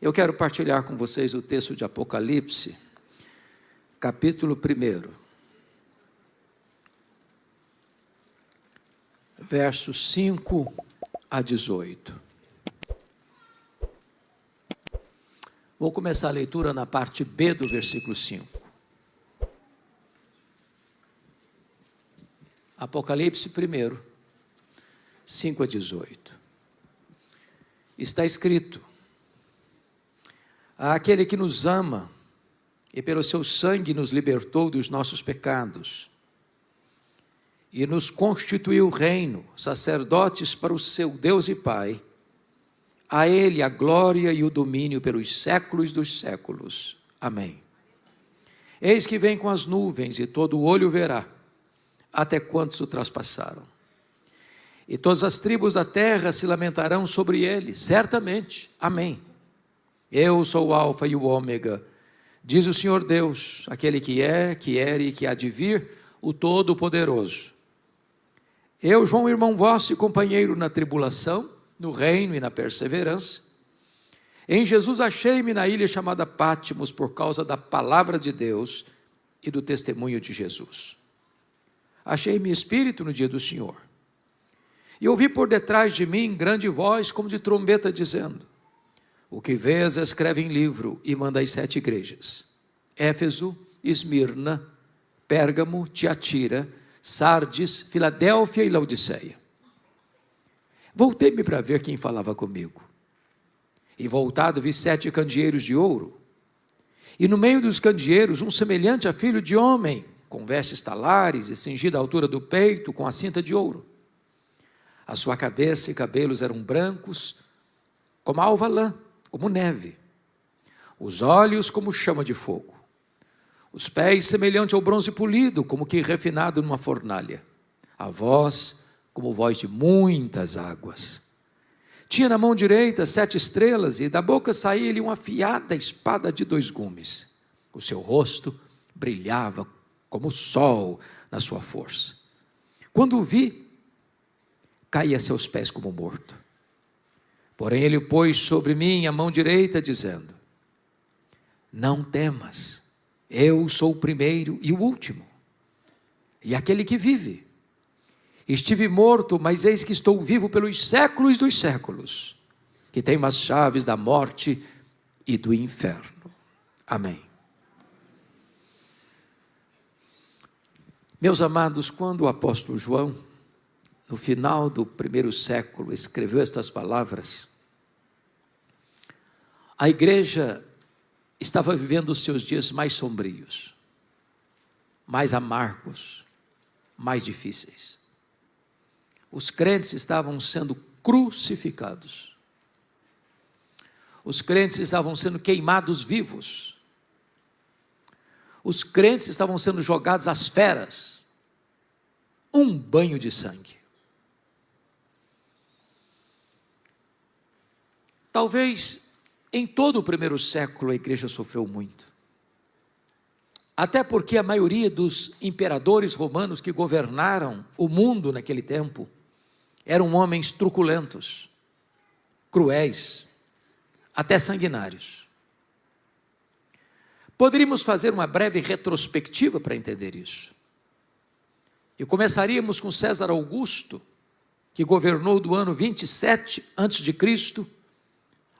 Eu quero partilhar com vocês o texto de Apocalipse, capítulo 1, versos 5 a 18. Vou começar a leitura na parte B do versículo 5. Apocalipse 1, 5 a 18. Está escrito: àquele que nos ama e pelo seu sangue nos libertou dos nossos pecados e nos constituiu reino, sacerdotes para o seu Deus e Pai, a Ele a glória e o domínio pelos séculos dos séculos. Amém. Eis que vem com as nuvens e todo olho verá, até quantos o traspassaram. E todas as tribos da terra se lamentarão sobre ele, certamente. Amém. Eu sou o Alfa e o Ômega, diz o Senhor Deus, aquele que é, que era e que há de vir, o Todo-Poderoso. Eu, João, irmão vosso e companheiro na tribulação, no reino e na perseverança, em Jesus achei-me na ilha chamada Pátimos por causa da palavra de Deus e do testemunho de Jesus. Achei-me espírito no dia do Senhor. E ouvi por detrás de mim grande voz como de trombeta dizendo: o que vês escreve em livro e manda às 7 igrejas: Éfeso, Esmirna, Pérgamo, Tiatira, Sardes, Filadélfia e Laodiceia. Voltei-me para ver quem falava comigo. E voltado vi 7 candeeiros de ouro. E no meio dos candeeiros um semelhante a filho de homem, com vestes talares e cingido à altura do peito com a cinta de ouro. A sua cabeça e cabelos eram brancos, como alva lã, como neve. Os olhos como chama de fogo. Os pés semelhante ao bronze polido, como que refinado numa fornalha. A voz como voz de muitas águas. Tinha na mão direita 7 estrelas e da boca saía-lhe uma afiada espada de 2 gumes. O seu rosto brilhava como o sol na sua força. Quando o vi, caí a seus pés como morto. Porém ele pôs sobre mim a mão direita, dizendo: não temas, eu sou o primeiro e o último, e aquele que vive. Estive morto, mas eis que estou vivo pelos séculos dos séculos, que tenho as chaves da morte e do inferno. Amém. Meus amados, quando o apóstolo João, no final do 1º século, escreveu estas palavras, a igreja estava vivendo os seus dias mais sombrios, mais amargos, mais difíceis. Os crentes estavam sendo crucificados. Os crentes estavam sendo queimados vivos. Os crentes estavam sendo jogados às feras. Um banho de sangue. Talvez em todo o 1º século a igreja sofreu muito. Até porque a maioria dos imperadores romanos que governaram o mundo naquele tempo eram homens truculentos, cruéis, até sanguinários. Poderíamos fazer uma breve retrospectiva para entender isso. E começaríamos com César Augusto, que governou do ano 27 a.C.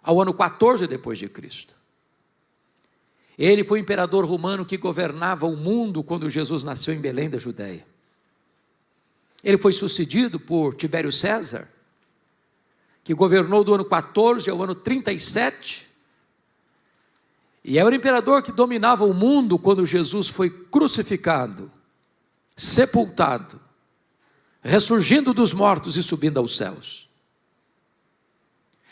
ao ano 14 depois de Cristo. Ele foi o imperador romano que governava o mundo quando Jesus nasceu em Belém da Judéia. Ele foi sucedido por Tibério César, que governou do ano 14 ao ano 37, e era o imperador que dominava o mundo quando Jesus foi crucificado, sepultado, ressurgindo dos mortos e subindo aos céus.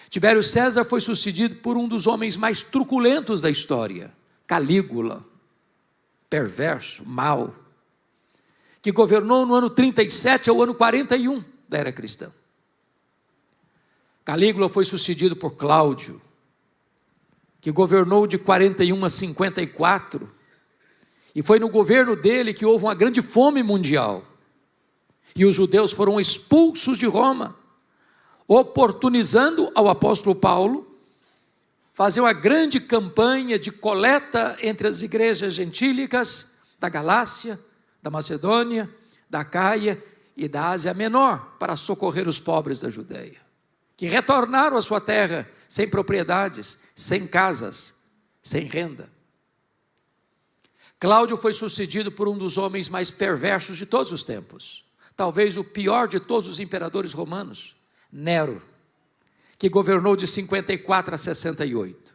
Tibério César foi sucedido por um dos homens mais truculentos da história, Calígula, perverso, mau, que governou no ano 37 ao ano 41 da era cristã. Calígula foi sucedido por Cláudio, que governou de 41 a 54, e foi no governo dele que houve uma grande fome mundial, e os judeus foram expulsos de Roma, oportunizando ao apóstolo Paulo fazer uma grande campanha de coleta entre as igrejas gentílicas da Galácia, da Macedônia, da Acaia e da Ásia Menor, para socorrer os pobres da Judeia, que retornaram à sua terra sem propriedades, sem casas, sem renda. Cláudio foi sucedido por um dos homens mais perversos de todos os tempos, talvez o pior de todos os imperadores romanos, Nero, que governou de 54 a 68.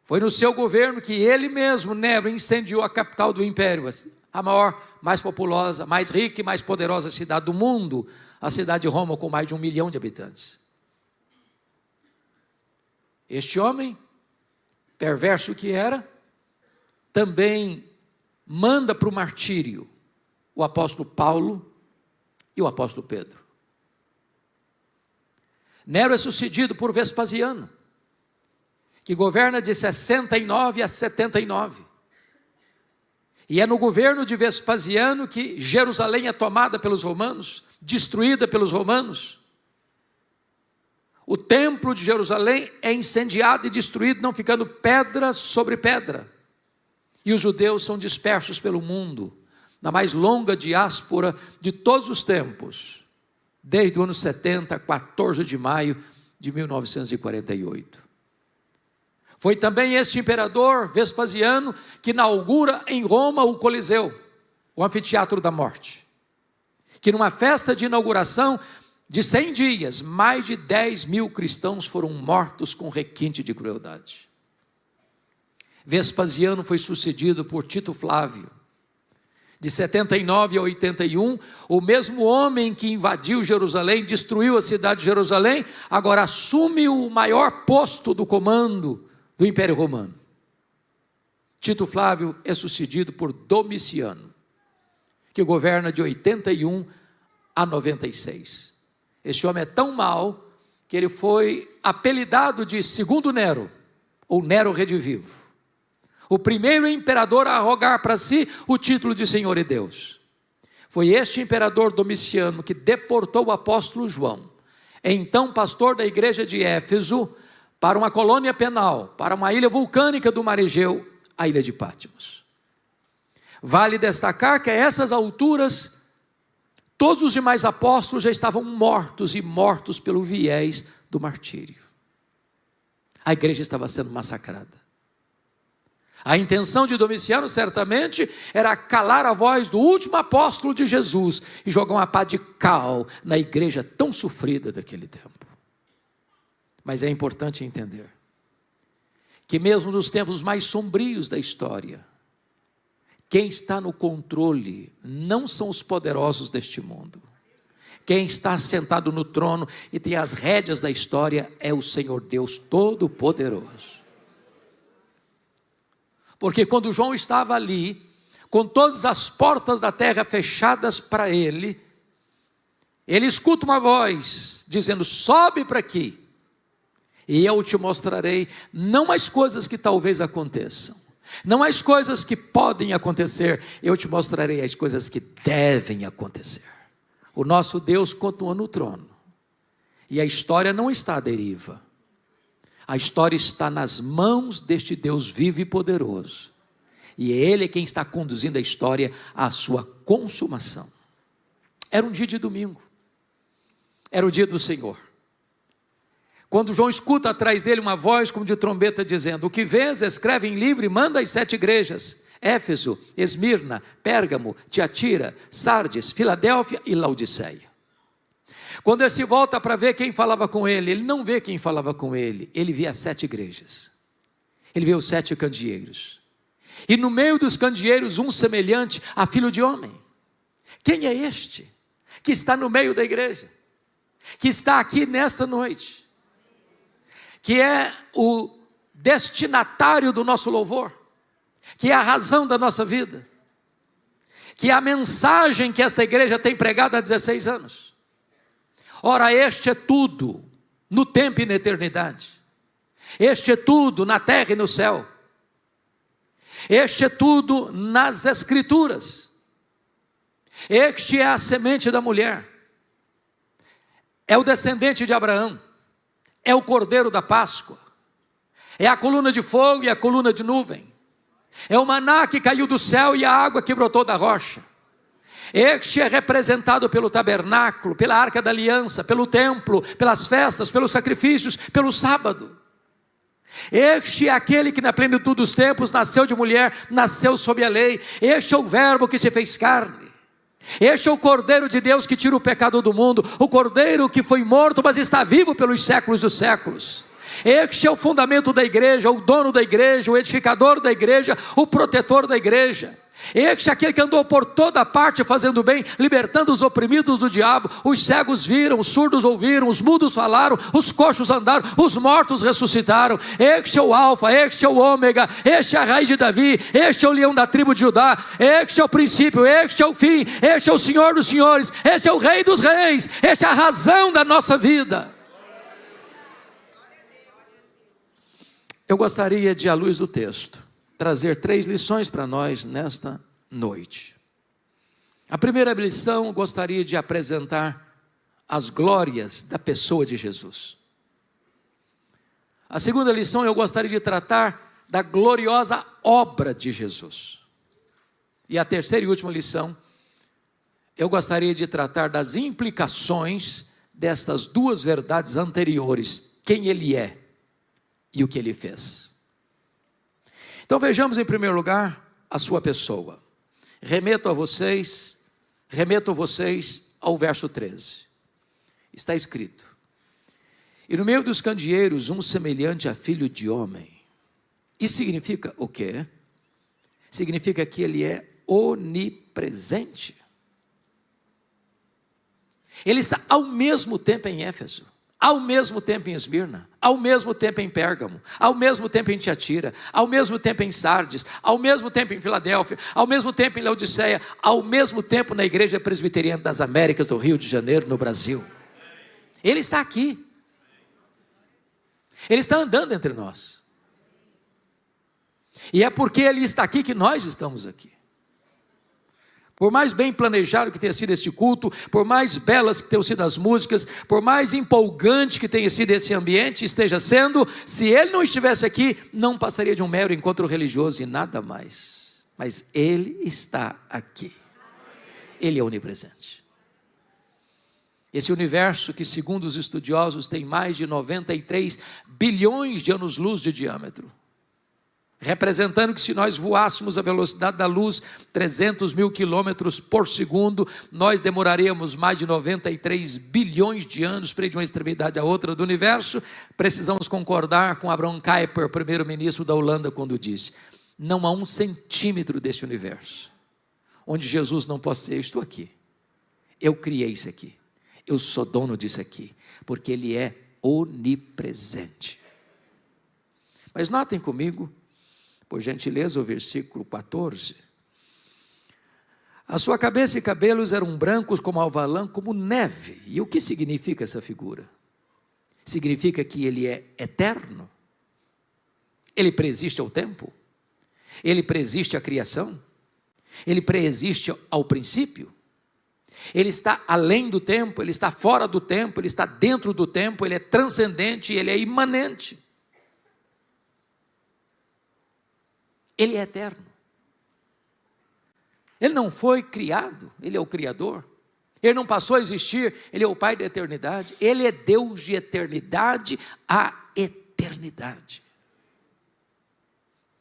Foi no seu governo que ele mesmo, Nero, incendiou a capital do império, a maior, mais populosa, mais rica e mais poderosa cidade do mundo, a cidade de Roma, com mais de 1 milhão de habitantes. Este homem, perverso que era, também manda para o martírio o apóstolo Paulo e o apóstolo Pedro. Nero é sucedido por Vespasiano, que governa de 69 a 79. E é no governo de Vespasiano que Jerusalém é tomada pelos romanos, destruída pelos romanos. O templo de Jerusalém é incendiado e destruído, não ficando pedra sobre pedra. E os judeus são dispersos pelo mundo, na mais longa diáspora de todos os tempos, desde o ano 70, 14 de maio de 1948. Foi também este imperador Vespasiano que inaugura em Roma o Coliseu, o anfiteatro da morte, que numa festa de inauguração de 100 dias, mais de 10 mil cristãos foram mortos com requinte de crueldade. Vespasiano foi sucedido por Tito Flávio, de 79 a 81, o mesmo homem que invadiu Jerusalém, destruiu a cidade de Jerusalém, agora assume o maior posto do comando do Império Romano. Tito Flávio é sucedido por Domiciano, que governa de 81 a 96. Este homem é tão mau que ele foi apelidado de Segundo Nero, ou Nero Redivivo, o primeiro imperador a arrogar para si o título de Senhor e Deus. Foi este imperador Domiciano que deportou o apóstolo João, então pastor da igreja de Éfeso, para uma colônia penal, para uma ilha vulcânica do mar Egeu, a ilha de Patmos. Vale destacar que a essas alturas, todos os demais apóstolos já estavam mortos, e mortos pelo viés do martírio. A igreja estava sendo massacrada. A intenção de Domiciano, certamente, era calar a voz do último apóstolo de Jesus e jogar uma pá de cal na igreja tão sofrida daquele tempo. Mas é importante entender que mesmo nos tempos mais sombrios da história, quem está no controle não são os poderosos deste mundo. Quem está sentado no trono e tem as rédeas da história é o Senhor Deus Todo-Poderoso. Porque quando João estava ali, com todas as portas da terra fechadas para ele escuta uma voz dizendo: sobe para aqui, e eu te mostrarei não as coisas que talvez aconteçam, não as coisas que podem acontecer, eu te mostrarei as coisas que devem acontecer. O nosso Deus continua no trono, e a história não está à deriva. A história está nas mãos deste Deus vivo e poderoso, e é Ele quem está conduzindo a história à sua consumação. Era um dia de domingo, era o dia do Senhor, quando João escuta atrás dele uma voz como de trombeta dizendo: o que vês, escreve em livro e manda às 7 igrejas: Éfeso, Esmirna, Pérgamo, Tiatira, Sardes, Filadélfia e Laodiceia. Quando ele se volta para ver quem falava com ele, ele não vê quem falava com ele, ele vê as 7 igrejas, ele vê os 7 candeeiros, e no meio dos candeeiros um semelhante a filho de homem. Quem é este que está no meio da igreja, que está aqui nesta noite, que é o destinatário do nosso louvor, que é a razão da nossa vida, que é a mensagem que esta igreja tem pregado há 16 anos. Ora, este é tudo no tempo e na eternidade, este é tudo na terra e no céu, este é tudo nas escrituras, este é a semente da mulher, é o descendente de Abraão, é o cordeiro da Páscoa, É a coluna de fogo e a coluna de nuvem. É o maná que caiu do céu e a água que brotou da rocha. Este é representado pelo tabernáculo, pela arca da aliança, pelo templo, pelas festas, pelos sacrifícios, pelo sábado. Este é aquele que na plenitude dos tempos nasceu de mulher, nasceu sob a lei. Este é o verbo que se fez carne. Este é o Cordeiro de Deus que tira o pecado do mundo, o Cordeiro que foi morto, mas está vivo pelos séculos dos séculos. Este é o fundamento da igreja, o dono da igreja, o edificador da igreja, o protetor da igreja. Este é aquele que andou por toda parte fazendo bem, libertando os oprimidos do diabo. Os cegos viram, os surdos ouviram, os mudos falaram, os coxos andaram, os mortos ressuscitaram. Este é o alfa, este é o ômega, este é a raiz de Davi, este é o leão da tribo de Judá, este é o princípio, este é o fim, este é o Senhor dos senhores, este é o Rei dos reis, este é a razão da nossa vida. Eu gostaria de, à luz do texto, trazer 3 lições para nós nesta noite. A primeira lição, eu gostaria de apresentar as glórias da pessoa de Jesus. A segunda lição, eu gostaria de tratar da gloriosa obra de Jesus. E a terceira e última lição, eu gostaria de tratar das implicações destas 2 verdades anteriores: quem Ele é e o que Ele fez. Então vejamos em primeiro lugar a sua pessoa. Remeto vocês ao verso 13. Está escrito: e no meio dos candeeiros um semelhante a filho de homem. Isso significa o quê? Significa que Ele é onipresente. Ele está ao mesmo tempo em Éfeso, ao mesmo tempo em Esmirna, ao mesmo tempo em Pérgamo, ao mesmo tempo em Tiatira, ao mesmo tempo em Sardes, ao mesmo tempo em Filadélfia, ao mesmo tempo em Laodiceia, ao mesmo tempo na Igreja Presbiteriana das Américas do Rio de Janeiro, no Brasil. Ele está aqui. Ele está andando entre nós. E é porque Ele está aqui que nós estamos aqui. Por mais bem planejado que tenha sido este culto, por mais belas que tenham sido as músicas, por mais empolgante que tenha sido esse ambiente, esteja sendo, se Ele não estivesse aqui, não passaria de um mero encontro religioso e nada mais. Mas Ele está aqui. Ele é onipresente. Esse universo que, segundo os estudiosos, tem mais de 93 bilhões de anos-luz de diâmetro, representando que se nós voássemos a velocidade da luz, 300 mil quilômetros por segundo, nós demoraríamos mais de 93 bilhões de anos para ir de uma extremidade à outra do universo. Precisamos concordar com Abraham Kuyper, primeiro-ministro da Holanda, quando disse: não há 1 centímetro desse universo onde Jesus não possa dizer: eu estou aqui, eu criei isso aqui, eu sou dono disso aqui, porque Ele é onipresente. Mas notem comigo, por gentileza, o versículo 14. A sua cabeça e cabelos eram brancos como alvalã, como neve. E o que significa essa figura? Significa que Ele é eterno. Ele preexiste ao tempo. Ele preexiste à criação. Ele preexiste ao princípio. Ele está além do tempo, Ele está fora do tempo, Ele está dentro do tempo, Ele é transcendente, Ele é imanente. Ele é eterno. Ele não foi criado, Ele é o Criador. Ele não passou a existir, Ele é o Pai da eternidade. Ele é Deus de eternidade a eternidade.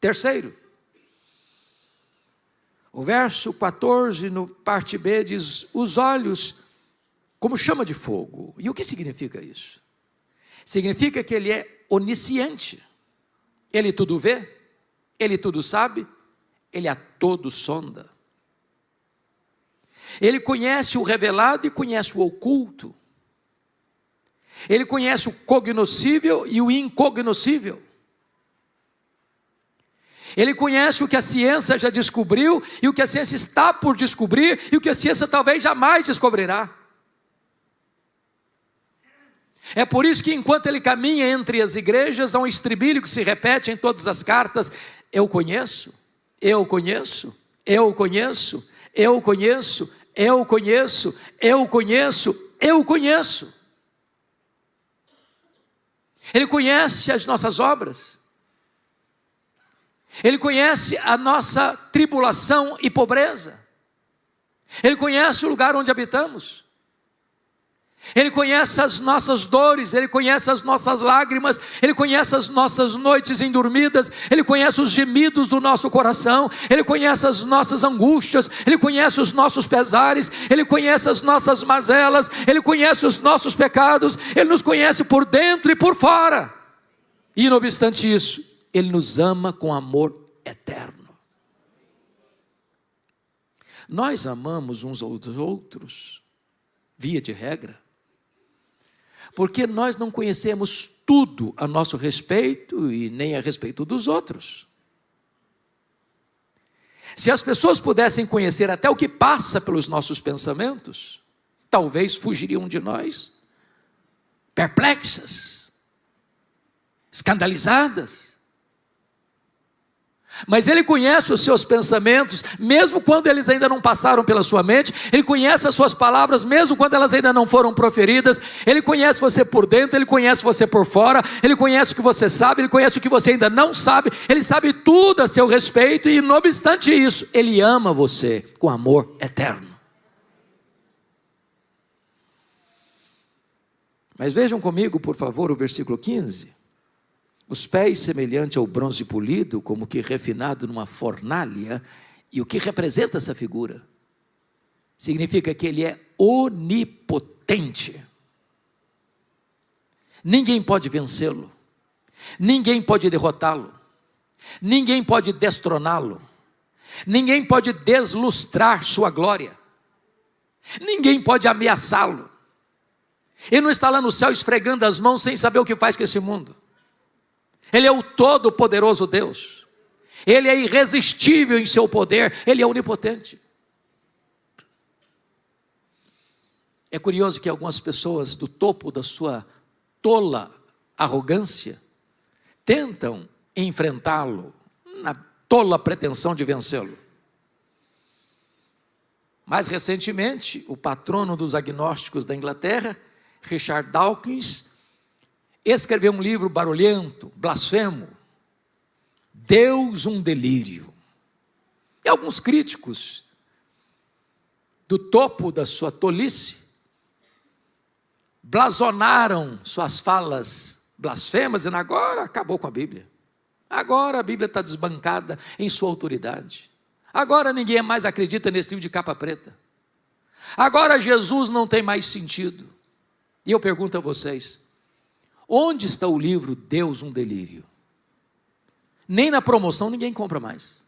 Terceiro, o verso 14, no parte B, diz: os olhos como chama de fogo. E o que significa isso? Significa que Ele é onisciente. Ele tudo vê, Ele tudo sabe, Ele a todo sonda. Ele conhece o revelado e conhece o oculto. Ele conhece o cognoscível e o incognoscível. Ele conhece o que a ciência já descobriu e o que a ciência está por descobrir e o que a ciência talvez jamais descobrirá. É por isso que enquanto Ele caminha entre as igrejas, há um estribilho que se repete em todas as cartas: eu conheço, eu conheço, eu conheço, eu conheço, eu conheço, eu conheço, eu conheço. Ele conhece as nossas obras, Ele conhece a nossa tribulação e pobreza. Ele conhece o lugar onde habitamos. Ele conhece as nossas dores, Ele conhece as nossas lágrimas, Ele conhece as nossas noites indormidas, Ele conhece os gemidos do nosso coração, Ele conhece as nossas angústias, Ele conhece os nossos pesares, Ele conhece as nossas mazelas, Ele conhece os nossos pecados, Ele nos conhece por dentro e por fora. E não obstante isso, Ele nos ama com amor eterno. Nós amamos uns aos outros, via de regra, porque nós não conhecemos tudo a nosso respeito e nem a respeito dos outros. Se as pessoas pudessem conhecer até o que passa pelos nossos pensamentos, talvez fugiriam de nós, perplexas, escandalizadas. Mas Ele conhece os seus pensamentos, mesmo quando eles ainda não passaram pela sua mente. Ele conhece as suas palavras, mesmo quando elas ainda não foram proferidas. Ele conhece você por dentro, Ele conhece você por fora. Ele conhece o que você sabe, Ele conhece o que você ainda não sabe. Ele sabe tudo a seu respeito e, não obstante isso, Ele ama você com amor eterno. Mas vejam comigo, por favor, o versículo 15. Os pés semelhante ao bronze polido, como que refinado numa fornalha. E o que representa essa figura? Significa que Ele é onipotente. Ninguém pode vencê-lo. Ninguém pode derrotá-lo. Ninguém pode destroná-lo. Ninguém pode deslustrar sua glória. Ninguém pode ameaçá-lo. Ele não está lá no céu esfregando as mãos sem saber o que faz com esse mundo. Ele é o todo-poderoso Deus. Ele é irresistível em seu poder. Ele é onipotente. É curioso que algumas pessoas do topo da sua tola arrogância tentam enfrentá-lo na tola pretensão de vencê-lo. Mais recentemente, o patrono dos agnósticos da Inglaterra, Richard Dawkins, escreveu um livro barulhento, blasfemo, Deus um delírio. E alguns críticos do topo da sua tolice blasonaram suas falas blasfemas, dizendo: agora acabou com a Bíblia. Agora a Bíblia está desbancada em sua autoridade. Agora ninguém mais acredita nesse livro de capa preta. Agora Jesus não tem mais sentido. E eu pergunto a vocês: onde está o livro Deus um delírio? Nem na promoção ninguém compra mais.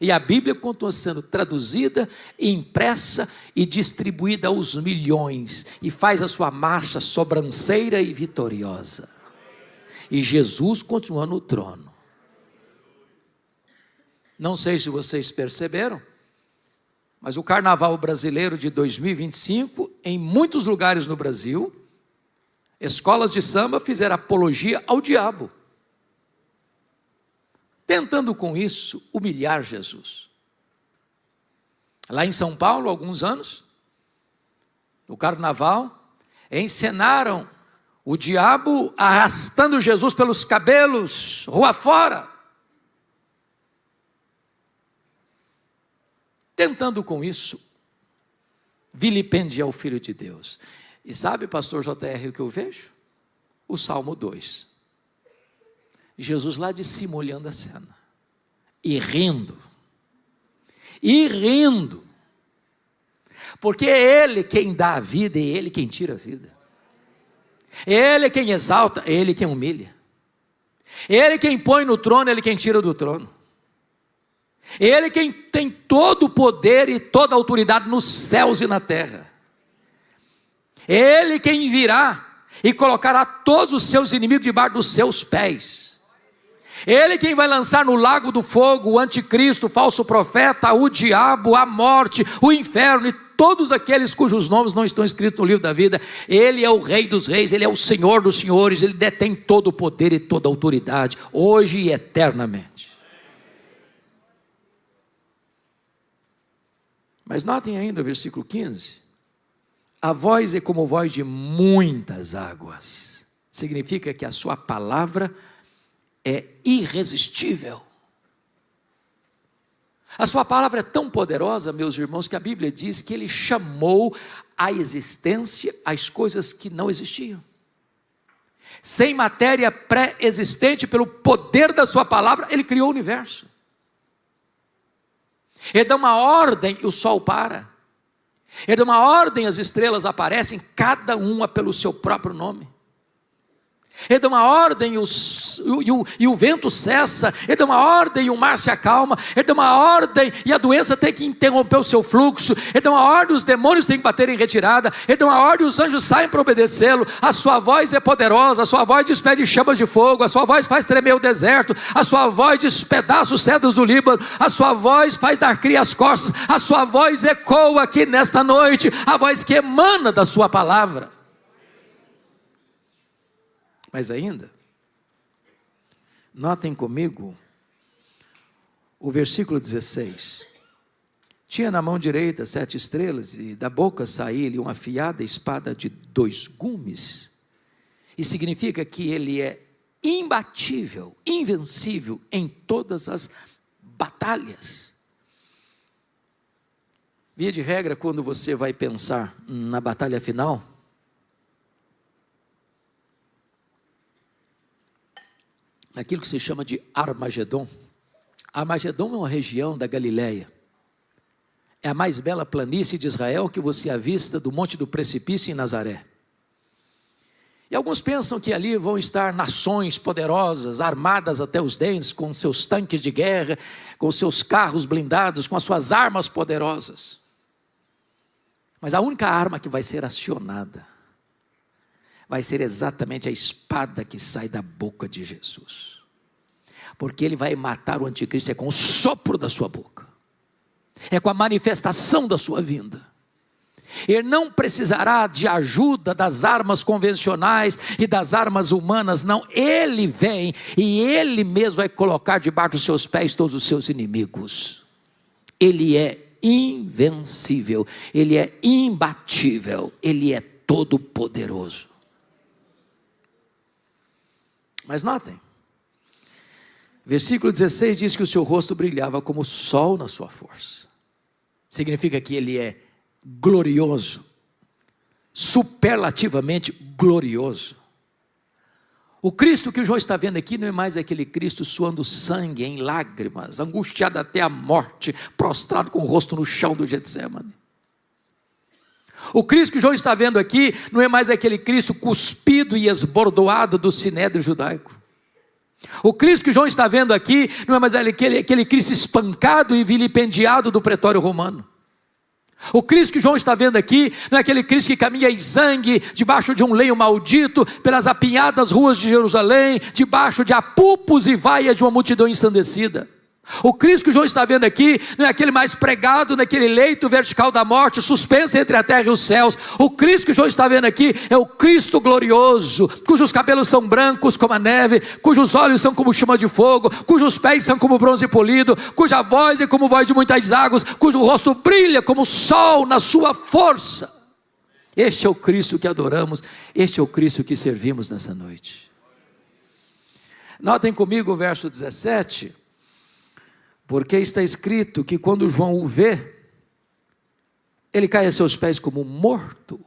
E a Bíblia continua sendo traduzida, impressa e distribuída aos milhões. E faz a sua marcha sobranceira e vitoriosa. E Jesus continua no trono. Não sei se vocês perceberam, mas o carnaval brasileiro de 2025, em muitos lugares no Brasil, escolas de samba fizeram apologia ao diabo, tentando com isso humilhar Jesus. Lá em São Paulo, há alguns anos, no carnaval, encenaram o diabo arrastando Jesus pelos cabelos, rua fora, tentando com isso vilipendiar o Filho de Deus. E sabe, pastor JR, o que eu vejo? O Salmo 2. Jesus lá de cima olhando a cena. E rindo. Porque é Ele quem dá a vida e é Ele quem tira a vida. É Ele quem exalta, é Ele quem humilha. É Ele quem põe no trono, é Ele quem tira do trono. É Ele quem tem todo o poder e toda a autoridade nos céus e na terra. É Ele quem virá e colocará todos os seus inimigos debaixo dos seus pés. É Ele quem vai lançar no lago do fogo o anticristo, o falso profeta, o diabo, a morte, o inferno e todos aqueles cujos nomes não estão escritos no livro da vida. Ele é o Rei dos reis, Ele é o Senhor dos senhores, Ele detém todo o poder e toda a autoridade, hoje e eternamente. Mas notem ainda o versículo 15. A voz é como voz de muitas águas. Significa que a sua palavra é irresistível. A sua palavra é tão poderosa, meus irmãos, que a Bíblia diz que ele chamou à existência as coisas que não existiam. Sem matéria pré-existente, pelo poder da sua palavra, ele criou o universo. Ele dá uma ordem e o sol para. Ele dá uma ordem, as estrelas aparecem, cada uma pelo seu próprio nome. Ele dá uma ordem e o vento cessa. Ele dá uma ordem e o mar se acalma. Ele dá uma ordem e a doença tem que interromper o seu fluxo. Ele dá uma ordem e os demônios têm que bater em retirada. Ele dá uma ordem e os anjos saem para obedecê-lo. A sua voz é poderosa. A sua voz despede chamas de fogo. A sua voz faz tremer o deserto. A sua voz despedaça os cedros do Líbano. A sua voz faz dar cria às costas. A sua voz ecoa aqui nesta noite. A voz que emana da sua palavra. Mas ainda, notem comigo o versículo 16. Tinha na mão direita 7 estrelas, e da boca saía-lhe uma afiada espada de 2 gumes. E significa que ele é imbatível, invencível em todas as batalhas. Via de regra, quando você vai pensar na batalha final, naquilo que se chama de Armagedon. Armagedon é uma região da Galileia. É a mais bela planície de Israel que você avista do Monte do Precipício em Nazaré. E alguns pensam que ali vão estar nações poderosas, armadas até os dentes, com seus tanques de guerra, com seus carros blindados, com as suas armas poderosas. Mas a única arma que vai ser acionada vai ser exatamente a espada que sai da boca de Jesus. Porque ele vai matar o anticristo, é com o sopro da sua boca. É com a manifestação da sua vinda. Ele não precisará de ajuda das armas convencionais e das armas humanas, não. Ele vem e ele mesmo vai colocar debaixo dos seus pés todos os seus inimigos. Ele é invencível, ele é imbatível, ele é todo poderoso. Mas notem, versículo 16 diz que o seu rosto brilhava como o sol na sua força. Significa que ele é glorioso, superlativamente glorioso. O Cristo que o João está vendo aqui não é mais aquele Cristo suando sangue em lágrimas, angustiado até a morte, prostrado com o rosto no chão do Getsemane. O Cristo que o João está vendo aqui não é mais aquele Cristo cuspido e esbordoado do sinédrio judaico. O Cristo que o João está vendo aqui não é mais aquele Cristo espancado e vilipendiado do pretório romano. O Cristo que João está vendo aqui não é aquele Cristo que caminha exangue debaixo de um leio maldito pelas apinhadas ruas de Jerusalém, debaixo de apupos e vaias de uma multidão ensandecida. O Cristo que João está vendo aqui não é aquele mais pregado naquele leito vertical da morte, suspenso entre a terra e os céus. O Cristo que João está vendo aqui é o Cristo glorioso, cujos cabelos são brancos como a neve, cujos olhos são como chama de fogo, cujos pés são como bronze polido, cuja voz é como voz de muitas águas, cujo rosto brilha como o sol na sua força. Este é o Cristo que adoramos, este é o Cristo que servimos nessa noite. Notem comigo o verso 17. Porque está escrito que quando João o vê, ele cai a seus pés como morto.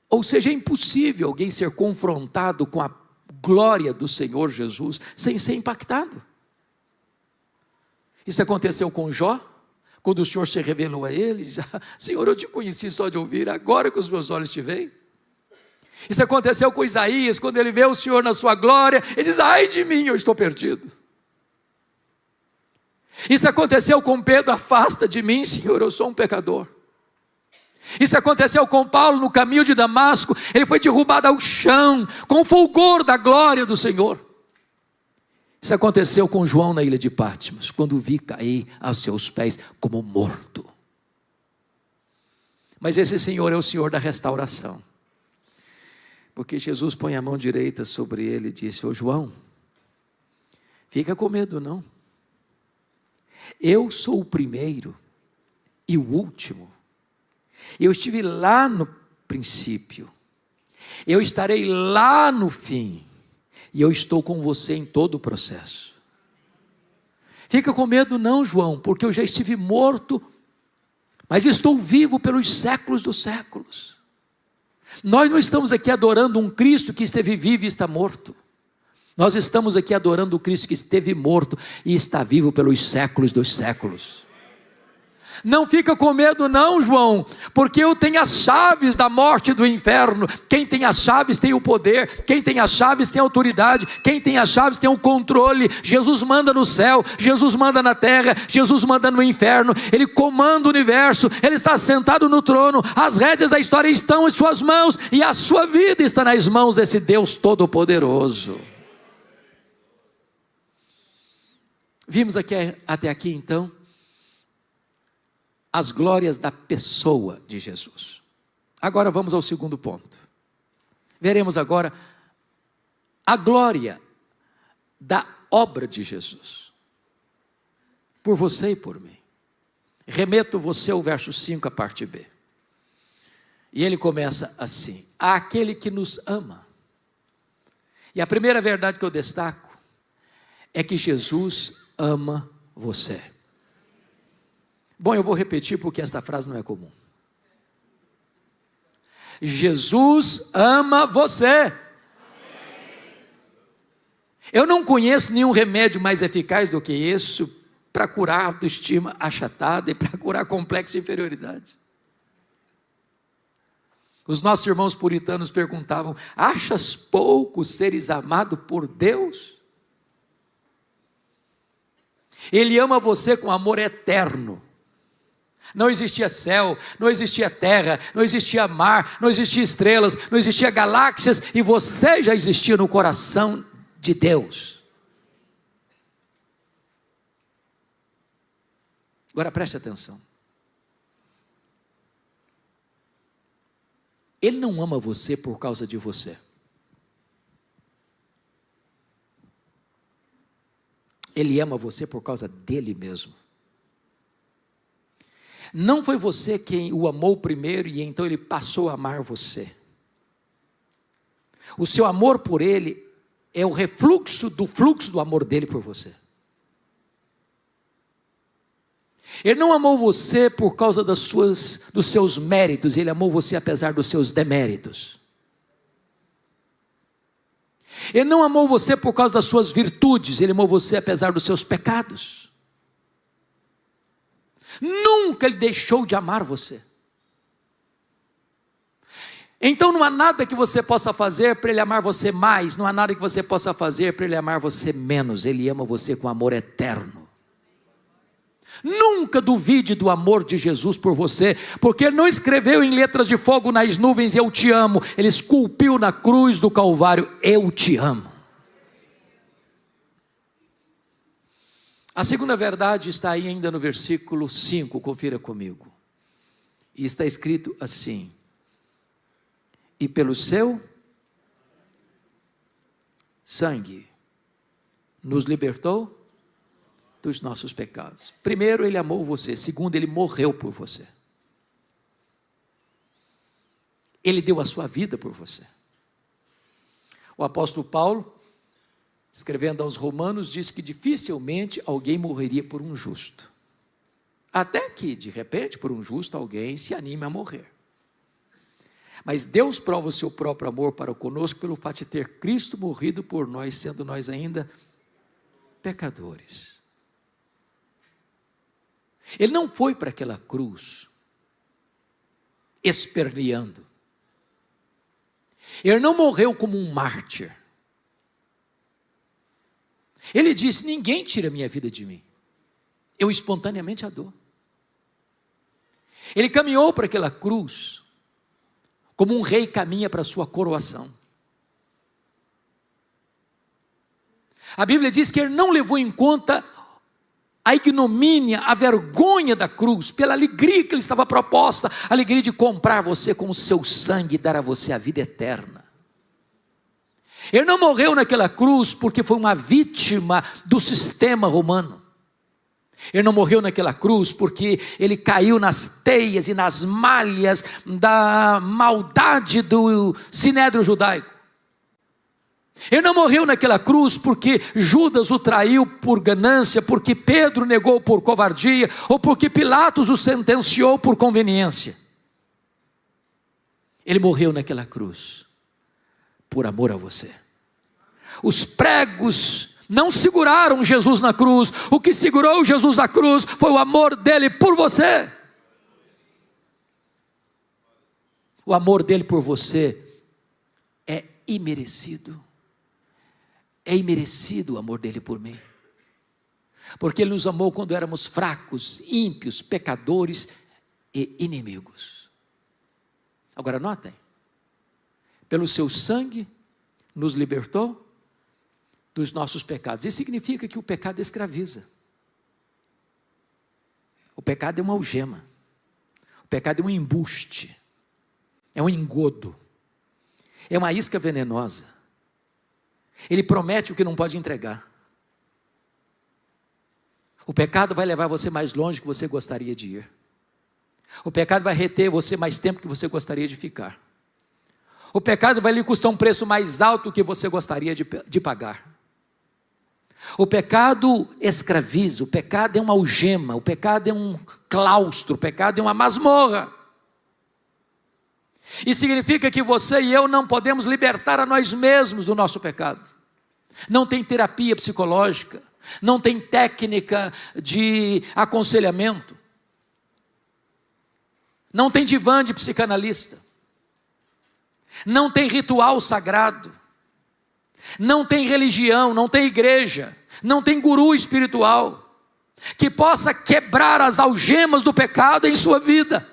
Ou seja, é impossível alguém ser confrontado com a glória do Senhor Jesus sem ser impactado. Isso aconteceu com Jó, quando o Senhor se revelou a ele, diz: Senhor, eu te conheci só de ouvir, agora que os meus olhos te veem. Isso aconteceu com Isaías, quando ele vê o Senhor na sua glória, ele diz: ai de mim, eu estou perdido. Isso aconteceu com Pedro: afasta de mim, Senhor, eu sou um pecador. Isso aconteceu com Paulo no caminho de Damasco, ele foi derrubado ao chão, com o fulgor da glória do Senhor. Isso aconteceu com João na ilha de Patmos, quando o vi cair aos seus pés como morto. Mas esse Senhor é o Senhor da restauração, porque Jesus põe a mão direita sobre ele e disse: ô João, fica com medo não. Eu sou o primeiro e o último. Eu estive lá no princípio. Eu estarei lá no fim. E eu estou com você em todo o processo. Fica com medo não, João, porque eu já estive morto, mas estou vivo pelos séculos dos séculos. Nós não estamos aqui adorando um Cristo que esteve vivo e está morto. Nós estamos aqui adorando o Cristo que esteve morto e está vivo pelos séculos dos séculos. Não fica com medo não, João, porque eu tenho as chaves da morte e do inferno. Quem tem as chaves tem o poder, quem tem as chaves tem a autoridade, quem tem as chaves tem o controle. Jesus manda no céu, Jesus manda na terra, Jesus manda no inferno, Ele comanda o universo, Ele está sentado no trono, as rédeas da história estão em suas mãos, e a sua vida está nas mãos desse Deus Todo-Poderoso. Vimos até aqui então as glórias da pessoa de Jesus. Agora vamos ao segundo ponto. Veremos agora a glória da obra de Jesus, por você e por mim. Remeto você ao verso 5, a parte B. E ele começa assim: àquele que nos ama. E a primeira verdade que eu destaco é que Jesus ama você. Bom, eu vou repetir porque esta frase não é comum. Jesus ama você. Eu não conheço nenhum remédio mais eficaz do que isso para curar a autoestima achatada e para curar complexo de inferioridade. Os nossos irmãos puritanos perguntavam: achas pouco seres amado por Deus? Ele ama você com amor eterno. Não existia céu, não existia terra, não existia mar, não existia estrelas, não existia galáxias, e você já existia no coração de Deus. Agora preste atenção. Ele não ama você por causa de você. Ele ama você por causa dele mesmo. Não foi você quem o amou primeiro e então ele passou a amar você. O seu amor por ele é o refluxo do fluxo do amor dele por você. Ele não amou você por causa dos seus méritos, ele amou você apesar dos seus deméritos. Ele não amou você por causa das suas virtudes, ele amou você apesar dos seus pecados. Nunca ele deixou de amar você. Então não há nada que você possa fazer para ele amar você mais, não há nada que você possa fazer para ele amar você menos. Ele ama você com amor eterno. Nunca duvide do amor de Jesus por você, porque ele não escreveu em letras de fogo nas nuvens: eu te amo. Ele esculpiu na cruz do Calvário: eu te amo. A segunda verdade está aí ainda no versículo 5, confira comigo. E está escrito assim: e pelo seu sangue nos libertou dos nossos pecados. Primeiro, ele amou você. Segundo, ele morreu por você. Ele deu a sua vida por você. O apóstolo Paulo, escrevendo aos Romanos, diz que dificilmente alguém morreria por um justo. Até que, de repente, por um justo, alguém se anime a morrer. Mas Deus prova o seu próprio amor para conosco pelo fato de ter Cristo morrido por nós, sendo nós ainda pecadores. Ele não foi para aquela cruz esperneando. Ele não morreu como um mártir. Ele disse: ninguém tira a minha vida de mim, eu espontaneamente a dou. Ele caminhou para aquela cruz como um rei caminha para a sua coroação. A Bíblia diz que ele não levou em conta a ignomínia, a vergonha da cruz, pela alegria que lhe estava proposta, a alegria de comprar você com o seu sangue e dar a você a vida eterna. Ele não morreu naquela cruz porque foi uma vítima do sistema romano. Ele não morreu naquela cruz porque ele caiu nas teias e nas malhas da maldade do sinédrio judaico. Ele não morreu naquela cruz porque Judas o traiu por ganância, porque Pedro negou por covardia, ou porque Pilatos o sentenciou por conveniência. Ele morreu naquela cruz por amor a você. Os pregos não seguraram Jesus na cruz. O que segurou Jesus na cruz foi o amor dele por você. O amor dele por você é imerecido. É imerecido o amor dele por mim. Porque ele nos amou quando éramos fracos, ímpios, pecadores e inimigos. Agora notem, pelo seu sangue nos libertou dos nossos pecados. Isso significa que o pecado escraviza. O pecado é uma algema. O pecado é um embuste. É um engodo. É uma isca venenosa. Ele promete o que não pode entregar. O pecado vai levar você mais longe que você gostaria de ir. O pecado vai reter você mais tempo que você gostaria de ficar. O pecado vai lhe custar um preço mais alto que você gostaria de pagar. O pecado escraviza, o pecado é uma algema, o pecado é um claustro, o pecado é uma masmorra. E significa que você e eu não podemos libertar a nós mesmos do nosso pecado. Não tem terapia psicológica, não tem técnica de aconselhamento, não tem divã de psicanalista, não tem ritual sagrado, não tem religião, não tem igreja, não tem guru espiritual que possa quebrar as algemas do pecado em sua vida.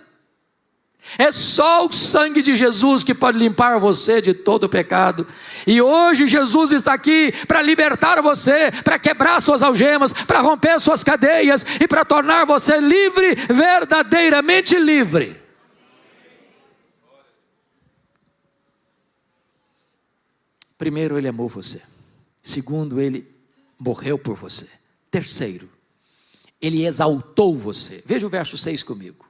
É só o sangue de Jesus que pode limpar você de todo o pecado. E hoje Jesus está aqui para libertar você, para quebrar suas algemas, para romper suas cadeias e para tornar você livre, verdadeiramente livre. Primeiro, ele amou você. Segundo, ele morreu por você. Terceiro, ele exaltou você. Veja o verso 6 comigo.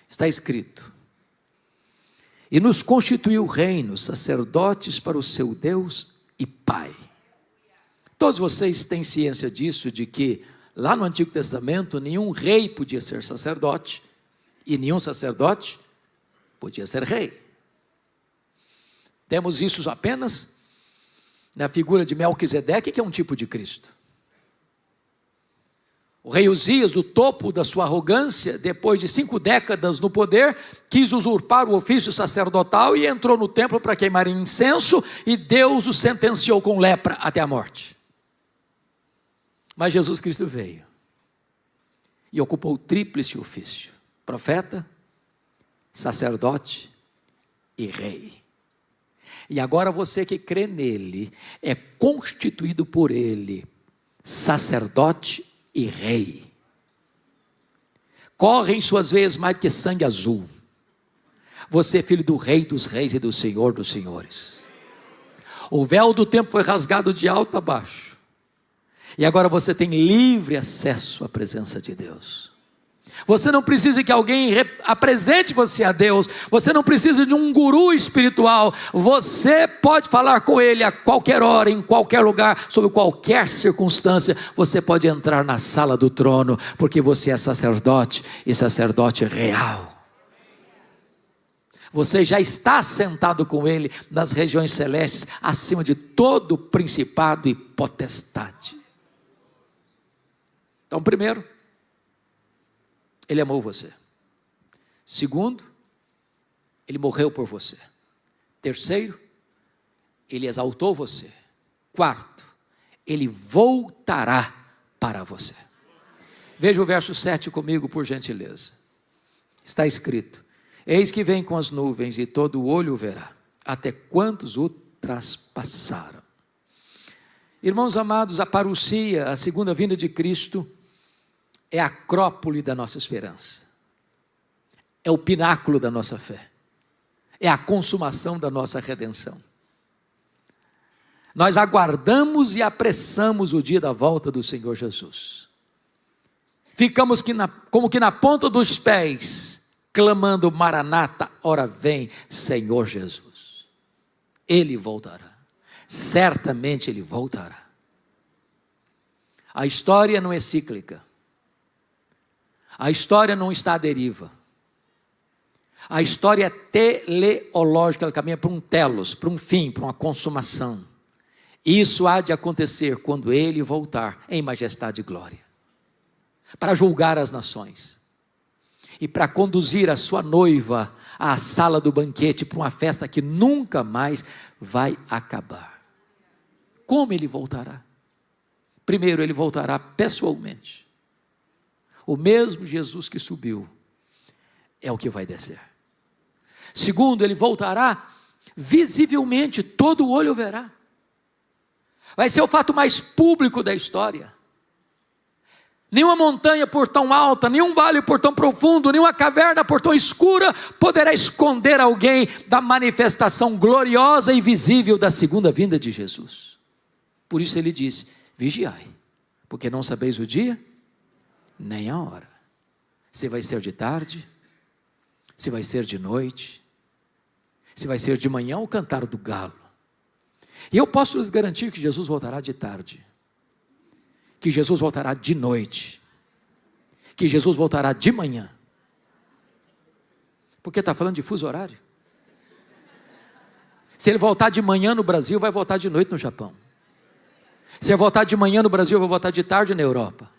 Está escrito: e nos constituiu reinos, sacerdotes para o seu Deus e Pai. Todos vocês têm ciência disso, de que lá no Antigo Testamento nenhum rei podia ser sacerdote e nenhum sacerdote podia ser rei. Temos isso apenas na figura de Melquisedeque, que é um tipo de Cristo. O rei Uzias, do topo da sua arrogância, depois de 5 décadas no poder, quis usurpar o ofício sacerdotal e entrou no templo para queimar incenso, e Deus o sentenciou com lepra até a morte. Mas Jesus Cristo veio e ocupou o tríplice ofício: profeta, sacerdote e rei. E agora você que crê nele é constituído por ele sacerdote e rei. Corre em suas veias mais do que sangue azul. Você é filho do Rei dos Reis e do Senhor dos Senhores. O véu do templo foi rasgado de alto a baixo, e agora você tem livre acesso à presença de Deus. Você não precisa que alguém apresente você a Deus. Você não precisa de um guru espiritual. Você pode falar com ele a qualquer hora, em qualquer lugar, sob qualquer circunstância. Você pode entrar na sala do trono, porque você é sacerdote, e sacerdote real. Você já está sentado com ele nas regiões celestes, acima de todo principado e potestade. Então, primeiro, ele amou você. Segundo, ele morreu por você. Terceiro, ele exaltou você. Quarto, ele voltará para você. Veja o verso 7 comigo, por gentileza. Está escrito: eis que vem com as nuvens, e todo olho o verá, até quantos o traspassaram. Irmãos amados, a parousia, a segunda vinda de Cristo, é a acrópole da nossa esperança, é o pináculo da nossa fé, é a consumação da nossa redenção. Nós aguardamos e apressamos o dia da volta do Senhor Jesus. Ficamos como que na ponta dos pés, clamando: Maranata, ora vem, Senhor Jesus. Ele voltará. certamente Ele voltará. A história não é cíclica. A história não está à deriva. A história é teleológica, ela caminha para um telos, para um fim, para uma consumação. Isso há de acontecer quando Ele voltar em majestade e glória, para julgar as nações e para conduzir a sua noiva à sala do banquete, para uma festa que nunca mais vai acabar. Como Ele voltará? Primeiro, Ele voltará pessoalmente. O mesmo Jesus que subiu é o que vai descer. Segundo, Ele voltará visivelmente, todo olho o verá. Vai ser o fato mais público da história. Nenhuma montanha por tão alta, nenhum vale por tão profundo, nenhuma caverna por tão escura poderá esconder alguém da manifestação gloriosa e visível da segunda vinda de Jesus. Por isso Ele disse: vigiai, porque não sabeis o dia nem a hora, se vai ser de tarde, se vai ser de noite, se vai ser de manhã ou cantar do galo. E eu posso lhes garantir que Jesus voltará de tarde, que Jesus voltará de noite, que Jesus voltará de manhã. Porque está falando de fuso horário. Se Ele voltar de manhã no Brasil, vai voltar de noite no Japão. Se Ele voltar de manhã no Brasil, vai voltar de tarde na Europa.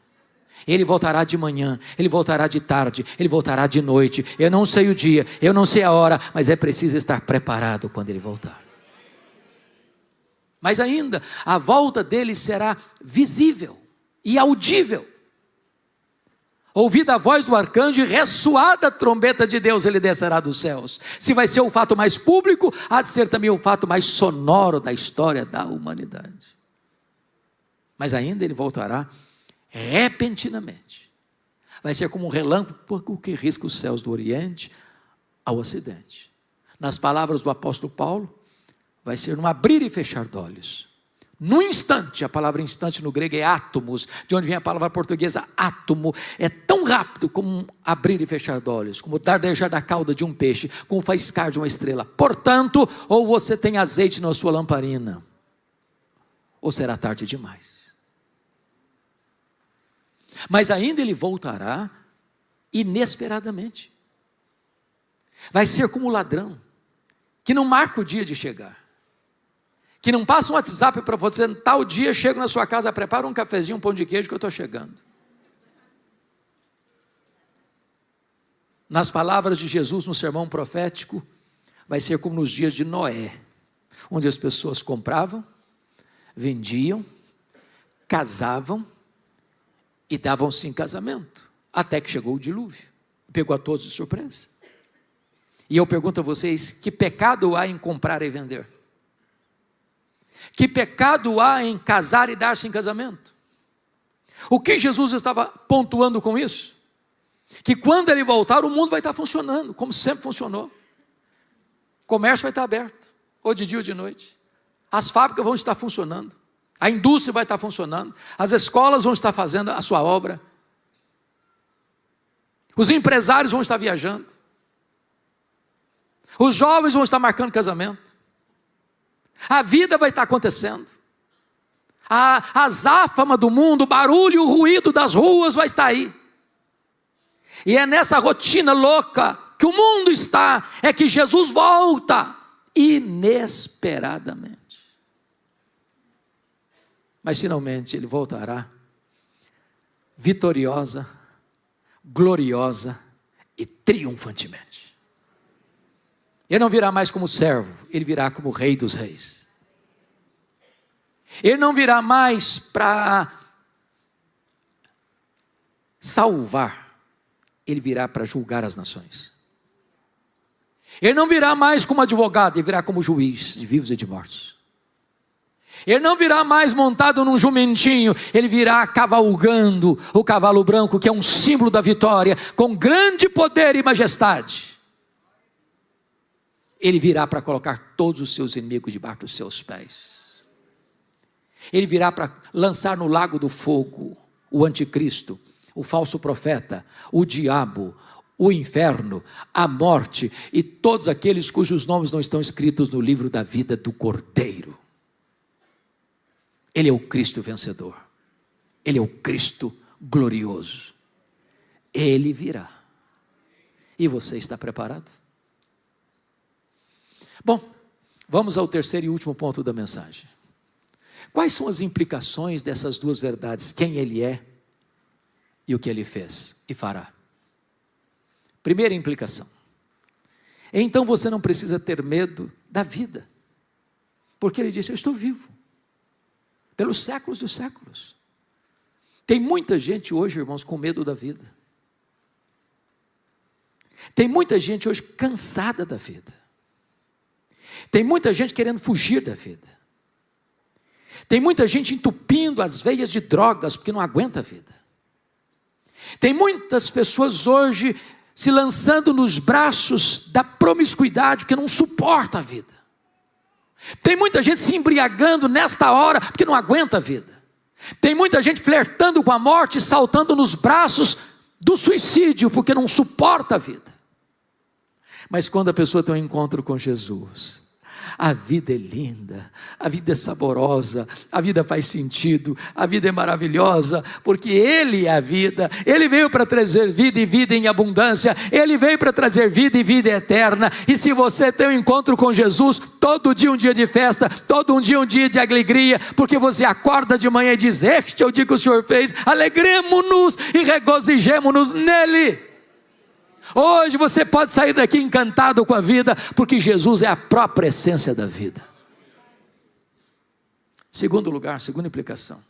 Ele voltará de manhã, Ele voltará de tarde, Ele voltará de noite. Eu não sei o dia, eu não sei a hora, mas é preciso estar preparado quando Ele voltar. Mas ainda, a volta dele será visível e audível. Ouvida a voz do arcanjo e ressoada a trombeta de Deus, Ele descerá dos céus. Se vai ser o fato mais público, há de ser também o fato mais sonoro da história da humanidade. Mas ainda Ele voltará repentinamente. Vai ser como um relâmpago que risca os céus do Oriente ao Ocidente. Nas palavras do apóstolo Paulo, vai ser num abrir e fechar de olhos. Num instante, a palavra instante no grego é átomos, de onde vem a palavra portuguesa átomo. É tão rápido como um abrir e fechar de olhos, como o dardejar da cauda de um peixe, como o faiscar de uma estrela. Portanto, ou você tem azeite na sua lamparina, ou será tarde demais. Mas ainda Ele voltará inesperadamente. Vai ser como o ladrão, que não marca o dia de chegar, que não passa um WhatsApp para você: tal dia chego na sua casa, prepara um cafezinho, um pão de queijo que eu estou chegando. Nas palavras de Jesus no sermão profético, vai ser como nos dias de Noé, onde as pessoas compravam, vendiam, casavam e davam-se em casamento, até que chegou o dilúvio, pegou a todos de surpresa. E eu pergunto a vocês: que pecado há em comprar e vender? Que pecado há em casar e dar-se em casamento? O que Jesus estava pontuando com isso? Que quando Ele voltar, o mundo vai estar funcionando, como sempre funcionou. O comércio vai estar aberto, ou de dia ou de noite. As fábricas vão estar funcionando. A indústria vai estar funcionando. As escolas vão estar fazendo a sua obra. Os empresários vão estar viajando. Os jovens vão estar marcando casamento. A vida vai estar acontecendo. A azáfama do mundo, o barulho, o ruído das ruas vai estar aí. E é nessa rotina louca que o mundo está, é que Jesus volta inesperadamente. Mas finalmente Ele voltará vitoriosa, gloriosa e triunfantemente. Ele não virá mais como servo, Ele virá como Rei dos Reis. Ele não virá mais para salvar, Ele virá para julgar as nações. Ele não virá mais como advogado, Ele virá como juiz de vivos e de mortos. Ele não virá mais montado num jumentinho, Ele virá cavalgando o cavalo branco, que é um símbolo da vitória, com grande poder e majestade. Ele virá para colocar todos os seus inimigos debaixo dos seus pés. Ele virá para lançar no lago do fogo o anticristo, o falso profeta, o diabo, o inferno, a morte e todos aqueles cujos nomes não estão escritos no livro da vida do Cordeiro. Ele é o Cristo vencedor. Ele é o Cristo glorioso. Ele virá. E você está preparado? Bom, vamos ao terceiro e último ponto da mensagem. Quais são as implicações dessas duas verdades? Quem Ele é e o que Ele fez e fará. Primeira implicação. Então você não precisa ter medo da vida. Porque Ele disse, eu estou vivo. Pelos séculos dos séculos. Tem muita gente hoje, irmãos, com medo da vida. Tem muita gente hoje cansada da vida. Tem muita gente querendo fugir da vida. Tem muita gente entupindo as veias de drogas porque não aguenta a vida. Tem muitas pessoas hoje se lançando nos braços da promiscuidade porque não suporta a vida. Tem muita gente se embriagando nesta hora porque não aguenta a vida. Tem muita gente flertando com a morte, saltando nos braços do suicídio porque não suporta a vida. Mas quando a pessoa tem um encontro com Jesus, a vida é linda, a vida é saborosa, a vida faz sentido, a vida é maravilhosa, porque Ele é a vida. Ele veio para trazer vida e vida em abundância. Ele veio para trazer vida e vida eterna. E se você tem um encontro com Jesus, todo dia um dia de festa, todo um dia de alegria, porque você acorda de manhã e diz, este é o dia que o Senhor fez, alegremo-nos e regozijemo-nos nele. Hoje você pode sair daqui encantado com a vida, porque Jesus é a própria essência da vida. Segundo lugar, segunda implicação.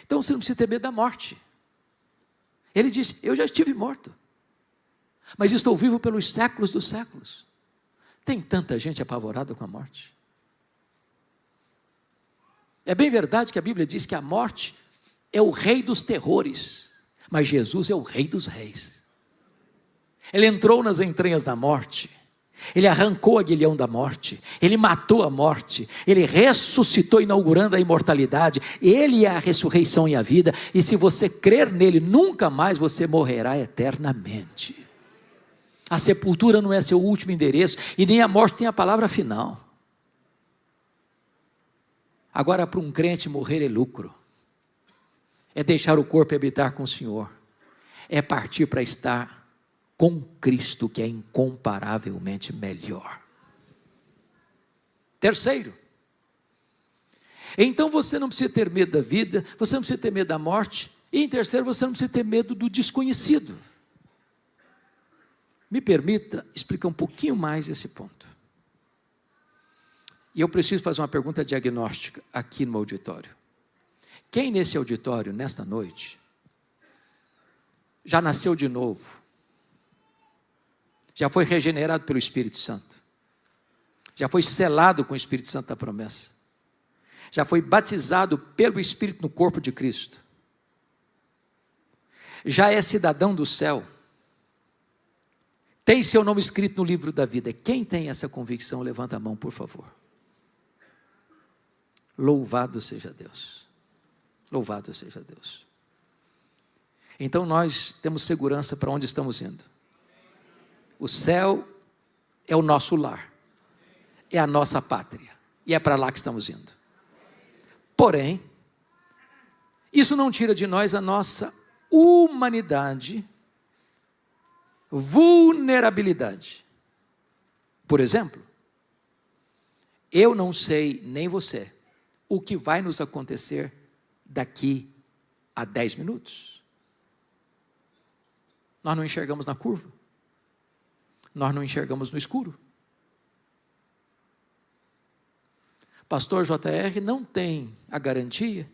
Então você não precisa ter medo da morte. Ele disse, eu já estive morto, mas estou vivo pelos séculos dos séculos. Tem tanta gente apavorada com a morte. É bem verdade que a Bíblia diz que a morte é o rei dos terrores, mas Jesus é o rei dos reis. Ele entrou nas entranhas da morte, Ele arrancou o aguilhão da morte, Ele matou a morte, Ele ressuscitou inaugurando a imortalidade. Ele é a ressurreição e a vida, e se você crer nele, nunca mais você morrerá eternamente. A sepultura não é seu último endereço, e nem a morte tem a palavra final. Agora, para um crente, morrer é lucro, é deixar o corpo e habitar com o Senhor, é partir para estar com Cristo, que é incomparavelmente melhor. Terceiro, então você não precisa ter medo da vida, você não precisa ter medo da morte, e em terceiro, você não precisa ter medo do desconhecido. Me permita explicar um pouquinho mais esse ponto. E eu preciso fazer uma pergunta diagnóstica aqui no auditório. Quem nesse auditório, nesta noite, já nasceu de novo? Já foi regenerado pelo Espírito Santo? Já foi selado com o Espírito Santo da promessa? Já foi batizado pelo Espírito no corpo de Cristo? Já é cidadão do céu? Tem seu nome escrito no livro da vida? Quem tem essa convicção, levanta a mão, por favor. Louvado seja Deus. Louvado seja Deus. Então nós temos segurança para onde estamos indo. O céu é o nosso lar, é a nossa pátria, e é para lá que estamos indo. Porém, isso não tira de nós a nossa humanidade, vulnerabilidade. Por exemplo, eu não sei, nem você, o que vai nos acontecer daqui a 10 minutos. Nós não enxergamos na curva. Nós não enxergamos no escuro. Pastor JR não tem a garantia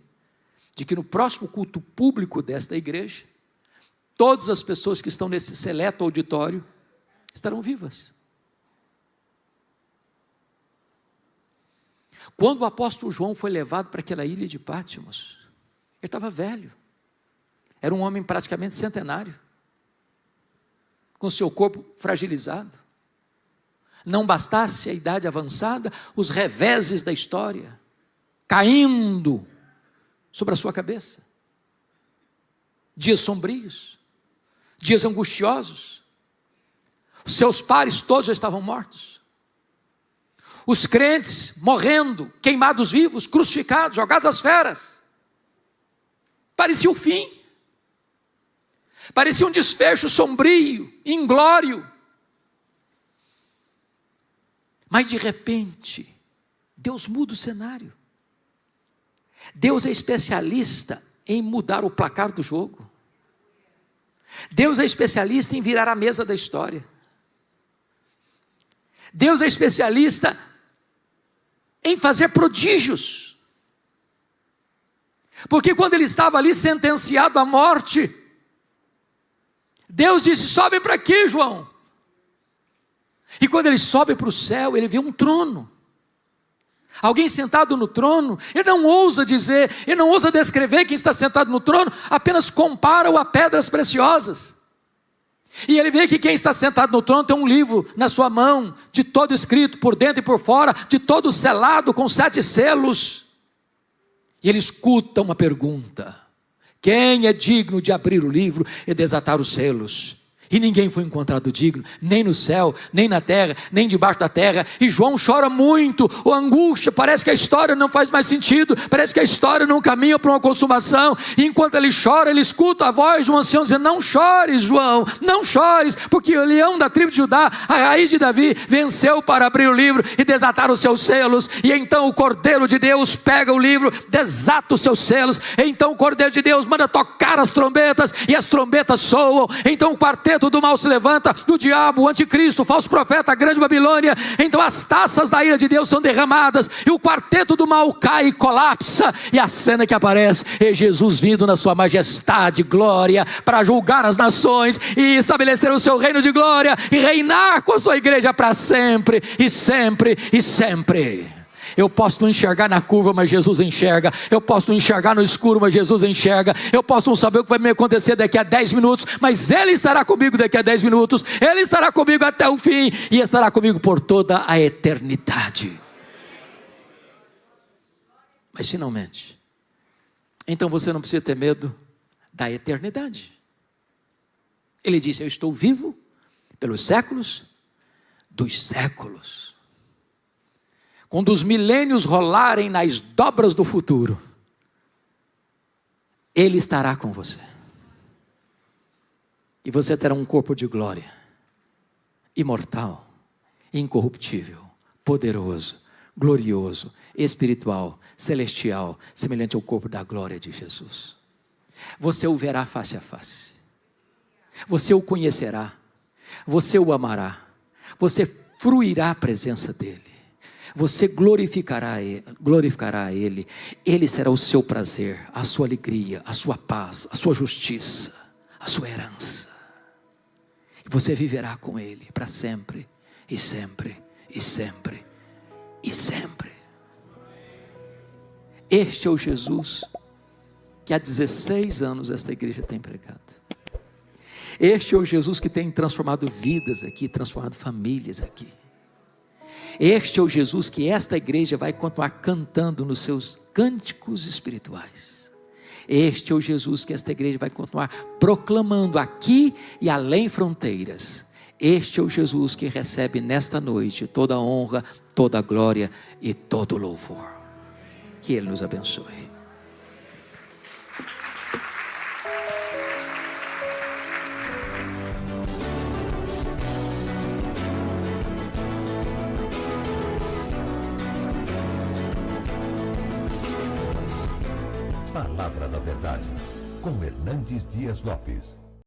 de que no próximo culto público desta igreja, todas as pessoas que estão nesse seleto auditório estarão vivas. Quando o apóstolo João foi levado para aquela ilha de Pátimos, ele estava velho, era um homem praticamente centenário, com seu corpo fragilizado. Não bastasse a idade avançada, os reveses da história caindo sobre a sua cabeça. Dias sombrios, dias angustiosos. Seus pares todos já estavam mortos. os crentes morrendo, queimados vivos, crucificados, jogados às feras. Parecia o fim. Parecia um desfecho sombrio, inglório. Mas de repente, Deus muda o cenário. Deus é especialista em mudar o placar do jogo. Deus é especialista em virar a mesa da história. Deus é especialista em fazer prodígios. Porque quando ele estava ali sentenciado à morte, Deus disse: sobe para aqui, João. E quando ele sobe para o céu, ele vê um trono. Alguém sentado no trono. Ele não ousa dizer, ele não ousa descrever quem está sentado no trono, apenas compara-o a pedras preciosas. E ele vê que quem está sentado no trono tem um livro na sua mão, de todo escrito, por dentro e por fora, de todo selado, com 7 selos. E ele escuta uma pergunta: quem é digno de abrir o livro e desatar os selos? E ninguém foi encontrado digno, nem no céu, nem na terra, nem debaixo da terra. E João chora muito, a angústia, parece que a história não faz mais sentido, parece que a história não caminha para uma consumação. E enquanto ele chora, ele escuta a voz de um ancião dizendo: não chores, João, não chores, porque o leão da tribo de Judá, a raiz de Davi, venceu para abrir o livro e desatar os seus selos. E então o Cordeiro de Deus pega o livro, desata os seus selos. E então o Cordeiro de Deus manda tocar as trombetas, e as trombetas soam. Então o quarteto do mal se levanta, o diabo, o anticristo, o falso profeta, a grande Babilônia. Então as taças da ira de Deus são derramadas, e o quarteto do mal cai e colapsa. E a cena que aparece é Jesus vindo na sua majestade, glória, para julgar as nações e estabelecer o seu reino de glória e reinar com a sua igreja para sempre e sempre e sempre. Eu posso não enxergar na curva, mas Jesus enxerga. Eu posso não enxergar no escuro, mas Jesus enxerga. Eu posso não saber o que vai me acontecer daqui a 10 minutos, mas Ele estará comigo daqui a 10 minutos. Ele estará comigo até o fim e estará comigo por toda a eternidade. Mas finalmente, então você não precisa ter medo da eternidade. Ele disse: eu estou vivo pelos séculos dos séculos. Quando os milênios rolarem nas dobras do futuro, Ele estará com você. E você terá um corpo de glória, imortal, incorruptível, poderoso, glorioso, espiritual, celestial, semelhante ao corpo da glória de Jesus. Você o verá face a face. Você o conhecerá. Você o amará. Você fruirá a presença dEle. Você glorificará a Ele. Ele será o seu prazer, a sua alegria, a sua paz, a sua justiça, a sua herança. E você viverá com Ele para sempre, e sempre, e sempre, e sempre. Este é o Jesus que há 16 anos esta igreja tem pregado. Este é o Jesus que tem transformado vidas aqui, transformado famílias aqui. Este é o Jesus que esta igreja vai continuar cantando nos seus cânticos espirituais. Este é o Jesus que esta igreja vai continuar proclamando aqui e além fronteiras. Este é o Jesus que recebe nesta noite toda a honra, toda a glória e todo o louvor. Que Ele nos abençoe. Palavra da Verdade, com Hernandes Dias Lopes.